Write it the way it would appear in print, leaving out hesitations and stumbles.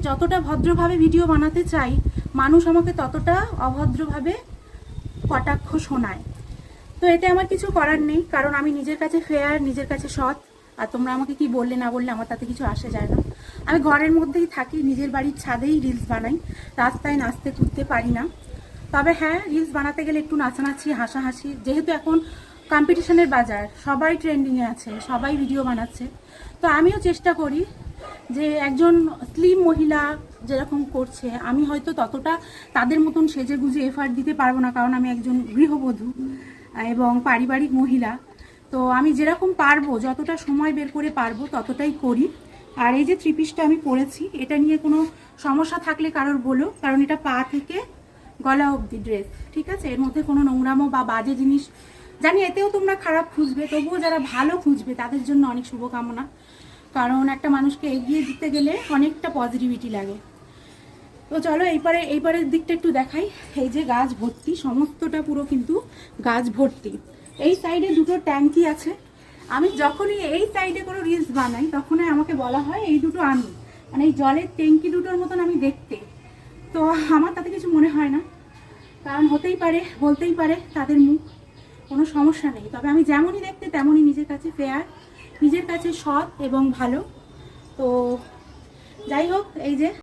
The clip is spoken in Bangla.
যতটা ভদ্রভাবে ভিডিও বানাতে চাই, মানুষ আমাকে ততটা অভদ্রভাবে কটাক্ষ শোনায়। তো এতে আমার কিছু করার নেই, কারণ আমি নিজের কাছে ফেয়ার, নিজের কাছে সৎ। আর তোমরা আমাকে কি বললে না বললে আমার তাতে কিছু আসে যায় না। আমি ঘরের মধ্যেই থাকি, নিজের বাড়ির ছাদেই রিলস বানাই, রাস্তায় নাচতে কুদতে পারি না। তবে হ্যাঁ, রিলস বানাতে গেলে একটু নাচানাচি, হাসাহাসি, যেহেতু এখন কম্পিটিশনের বাজার, সবাই ট্রেন্ডিংয়ে আছে, সবাই ভিডিও বানাচ্ছে। তো আমিও চেষ্টা করি যে একজন স্লিম মহিলা যেরকম করছে, আমি হয়তো ততটা তাদের মতন সেজে গুজে এফার্ট দিতে পারবো না, কারণ আমি একজন গৃহবধূ এবং পারিবারিক মহিলা। তো আমি যেরকম পারবো, যতটা সময় বের করে পারবো ততটাই করি। আর এই যে থ্রি পিসটা আমি পরেছি, এটা নিয়ে কোনো সমস্যা থাকলে কারোর বলো, কারণ এটা পা থেকে গলা অবধি ড্রেস, ঠিক আছে? এর মধ্যে কোনো নোংরামো বা বাজে জিনিস, জানি এতেও তোমরা খারাপ খুঁজবে, তবুও যারা ভালো খুঁজবে তাদের জন্য অনেক শুভকামনা। কারণ একটা মানুষকে এগিয়ে দিতে গেলে অনেকটা পজিটিভিটি লাগে। তো চলো এইপারের দিকটা একটু দেখাই। এই যে গাছ ভর্তি, সমস্তটা পুরো কিন্তু গাছ ভর্তি। এই সাইডে দুটো ট্যাঙ্কি আছে। আমি যখনই এই সাইডে কোনো রিলস বানাই, তখনই আমাকে বলা হয় এই দুটো আমি, মানে এই জলের ট্যাঙ্কি দুটোর মতন আমি দেখতে। তো আমার তাতে কিছু মনে হয় না, কারণ হতেই পারে, বলতেই পারে তাদের মুখ, কোনো সমস্যা নেই। তবে আমি যেমনই দেখতে তেমনই নিজের কাছে ফেয়ার, নিজের কাছে সৎ এবং ভালো। তো যাই হোক, এই যে